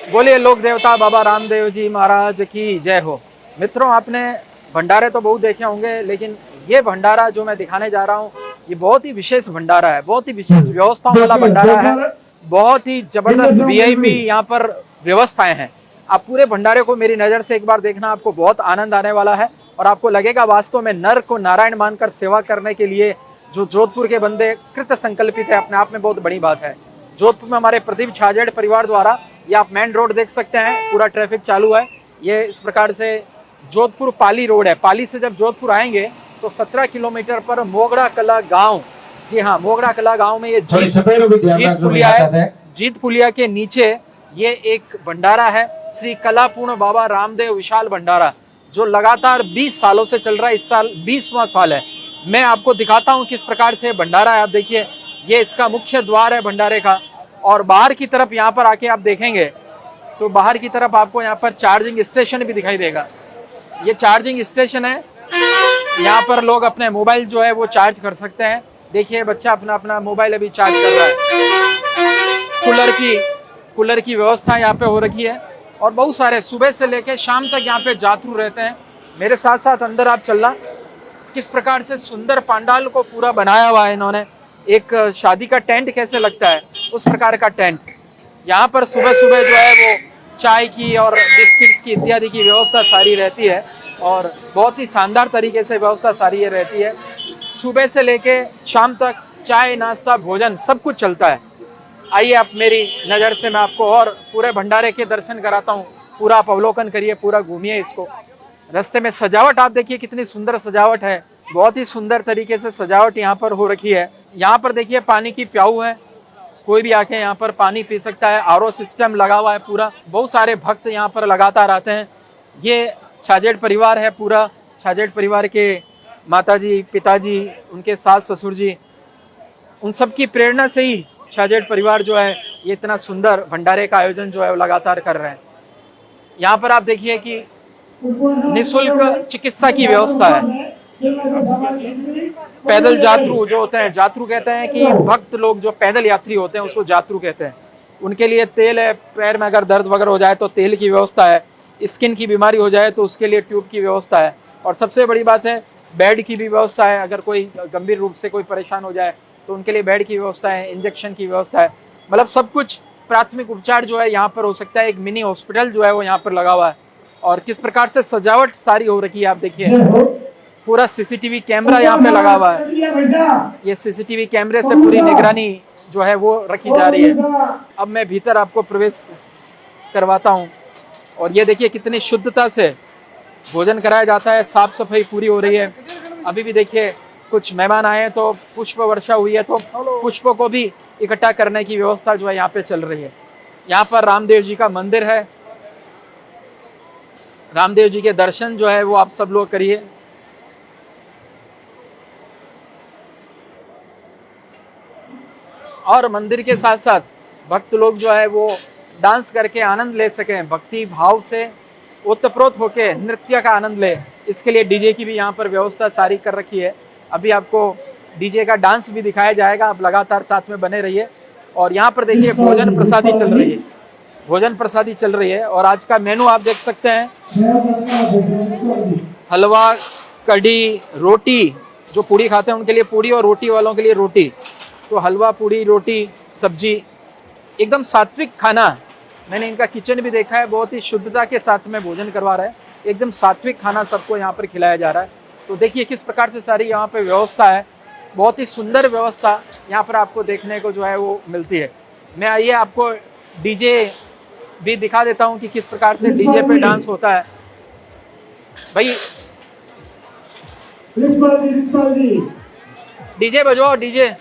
बोलिए लोक देवता बाबा रामदेव जी महाराज की जय हो। मित्रों, आपने भंडारे तो बहुत देखे होंगे, लेकिन ये भंडारा जो मैं दिखाने जा रहा हूँ ये बहुत ही विशेष भंडारा है, बहुत ही विशेष व्यवस्थाओं वाला भंडारा है। बहुत ही जबरदस्त वीआईपी यहाँ पर व्यवस्थाएं हैं। आप पूरे भंडारे को मेरी नजर से एक बार देखना, आपको बहुत आनंद आने वाला है और आपको लगेगा वास्तव में नर को नारायण मानकर सेवा करने के लिए जो जोधपुर के बंदे कृत संकल्पित है, अपने आप में बहुत बड़ी बात है। जोधपुर में हमारे प्रदीप छाजेड़ परिवार द्वारा, ये आप मेन रोड देख सकते हैं, पूरा ट्रैफिक चालू है। ये इस प्रकार से जोधपुर पाली रोड है। पाली से जब जोधपुर आएंगे तो 17 किलोमीटर पर मोगड़ा कला गांव, जी हाँ, मोगड़ा कला गांव में ये जीत पुलिया है। जीत पुलिया के नीचे ये एक भंडारा है, श्री कलापूर्ण बाबा रामदेव विशाल भंडारा, जो लगातार 20 सालों से चल रहा है। इस साल 20वां साल है। मैं आपको दिखाता हूँ किस प्रकार से भंडारा है। आप देखिए, ये इसका मुख्य द्वार है भंडारे का, और बाहर की तरफ यहाँ पर आके आप देखेंगे तो बाहर की तरफ आपको यहाँ पर चार्जिंग स्टेशन भी दिखाई देगा। ये चार्जिंग स्टेशन है, यहाँ पर लोग अपने मोबाइल जो है वो चार्ज कर सकते हैं। देखिए, बच्चा अपना अपना मोबाइल अभी चार्ज कर रहा है। कूलर की व्यवस्था यहाँ पे हो रखी है, और बहुत सारे सुबह से लेकर शाम तक यहाँ पे जातरू रहते हैं। मेरे साथ साथ अंदर आप चलना, किस प्रकार से सुंदर पंडाल को पूरा बनाया हुआ है इन्होंने। एक शादी का टेंट कैसे लगता है उस प्रकार का टेंट। यहाँ पर सुबह सुबह जो है वो चाय की और बिस्किट्स की इत्यादि की व्यवस्था सारी रहती है, और बहुत ही शानदार तरीके से व्यवस्था सारी ये रहती है। सुबह से लेके शाम तक चाय नाश्ता भोजन सब कुछ चलता है। आइए आप मेरी नज़र से मैं आपको और पूरे भंडारे के दर्शन कराता हूँ। पूरा आप अवलोकन करिए, पूरा घूमिए इसको। रास्ते में सजावट आप देखिए, कितनी सुंदर सजावट है। बहुत ही सुंदर तरीके से सजावट यहाँ पर हो रखी है। यहाँ पर देखिए पानी की प्याऊ है, कोई भी आके यहाँ पर पानी पी सकता है। आरओ सिस्टम लगा हुआ है पूरा। बहुत सारे भक्त यहाँ पर लगातार आते हैं। ये छाजेड़ परिवार है पूरा। छाजेड़ परिवार के माताजी, पिताजी, उनके सास ससुर जी, उन सब की प्रेरणा से ही छाजेड़ परिवार जो है ये इतना सुंदर भंडारे का आयोजन जो है वो लगातार कर रहे हैं। यहाँ पर आप देखिए कि निःशुल्क चिकित्सा की व्यवस्था है। पैदल जातरू जो होते हैं, जातरू कहते हैं कि भक्त लोग जो पैदल यात्री होते हैं उसको जातरू कहते हैं। उनके लिए तेल है, पैर में अगर दर्द वगैरह हो जाए तो तेल की व्यवस्था है, स्किन की बीमारी हो जाए तो उसके लिए ट्यूब की व्यवस्था है, और सबसे बड़ी बात है बेड की भी व्यवस्था है। अगर कोई गंभीर रूप से कोई परेशान हो जाए तो उनके लिए बेड की व्यवस्था है, इंजेक्शन की व्यवस्था है। मतलब सब कुछ प्राथमिक उपचार जो है यहाँ पर हो सकता है। एक मिनी हॉस्पिटल जो है वो यहाँ पर लगा हुआ है, और किस प्रकार से सजावट सारी हो रखी है आप देखिए। पूरा सीसीटीवी कैमरा यहाँ पे लगा हुआ है। ये सीसीटीवी कैमरे से पूरी निगरानी जो है वो रखी जा रही है। अब मैं भीतर आपको प्रवेश करवाता हूँ, और ये देखिए कितनी शुद्धता से भोजन कराया जाता है। साफ सफाई पूरी हो रही है। अभी भी देखिए कुछ मेहमान आए हैं तो पुष्प वर्षा हुई है, तो पुष्पों को भी इकट्ठा करने की व्यवस्था जो है यहाँ पे चल रही है। यहाँ पर रामदेव जी का मंदिर है। रामदेव जी के दर्शन जो है वो आप सब लोग करिए। और मंदिर के साथ साथ भक्त लोग जो है वो डांस करके आनंद ले सकें, भक्ति भाव से ओतप्रोत होके नृत्य का आनंद ले, इसके लिए डीजे की भी यहाँ पर व्यवस्था सारी कर रखी है। अभी आपको डीजे का डांस भी दिखाया जाएगा, आप लगातार साथ में बने रहिए। और यहाँ पर देखिए भोजन प्रसादी चल रही है, भोजन प्रसादी चल रही है। और आज का मेनू आप देख सकते हैं, हलवा, कढ़ी, रोटी, जो पूड़ी खाते हैं उनके लिए पूड़ी और रोटी वालों के लिए रोटी। तो हलवा, पूड़ी, रोटी, सब्जी, एकदम सात्विक खाना। मैंने इनका किचन भी देखा है, बहुत ही शुद्धता के साथ में भोजन करवा रहा है। एकदम सात्विक खाना सबको यहाँ पर खिलाया जा रहा है। तो देखिए किस प्रकार से सारी यहाँ पे व्यवस्था है। बहुत ही सुंदर व्यवस्था यहाँ पर आपको देखने को जो है वो मिलती है। मैं आइए आपको डीजे भी दिखा देता हूँ कि किस प्रकार से डीजे पे डांस होता है। भाई डीजे बजवाओ, डीजे।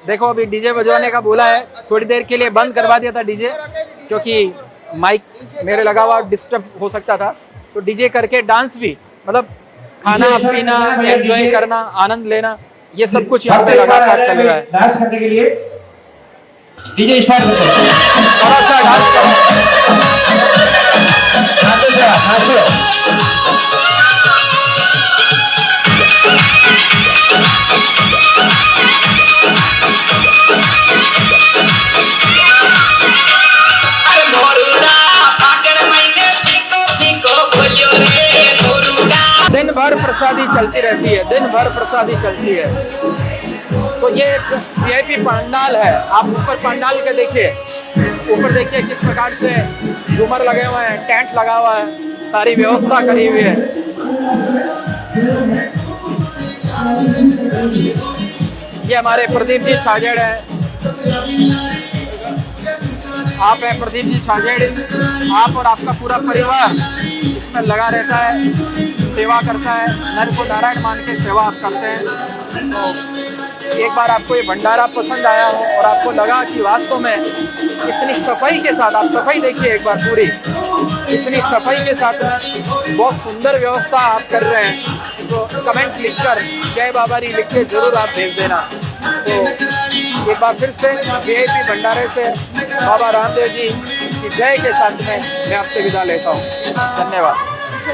देखो अभी डीजे बजवाने का बोला है, थोड़ी देर के लिए बंद करवा दिया था डीजे, क्योंकि माइक मेरे लगा हुआ डिस्टर्ब हो सकता था। तो डीजे करके डांस भी, मतलब खाना पीना, एंजॉय करना, आनंद लेना, ये सब कुछ यहाँ पे लगातार चल रहा है। डांस करने के लिए डीजे स्टार्ट करते हैं। थोड़ा सा डांस करो। भर प्रसादी चलती रहती है, दिन भर प्रसादी चलती है। तो ये एक वीआईपी पंडाल है। आप ऊपर पंडाल के देखिए, ऊपर देखिए किस प्रकार से झूमर लगे हुए हैं, टेंट लगा हुआ है, सारी व्यवस्था करी हुई है। ये हमारे प्रदीप जी छाजेड़ हैं। आप हैं प्रदीप जी छाजेड़, आप और आपका पूरा परिवार इसमें लगा रहता है, सेवा करता है, नर को नारायण मान के सेवा आप करते हैं। तो एक बार आपको ये भंडारा पसंद आया हो और आपको लगा कि वास्तव में इतनी सफाई के साथ, आप सफाई देखिए एक बार पूरी, इतनी सफाई के साथ में बहुत सुंदर व्यवस्था आप कर रहे हैं, तो कमेंट लिखकर जय बाबारी लिख के जरूर आप भेज देना। तो एक बार फिर से वीआईपी भंडारे से बाबा रामदेव जी की जय के साथ में मैं आपसे विदा लेता हूँ। धन्यवाद।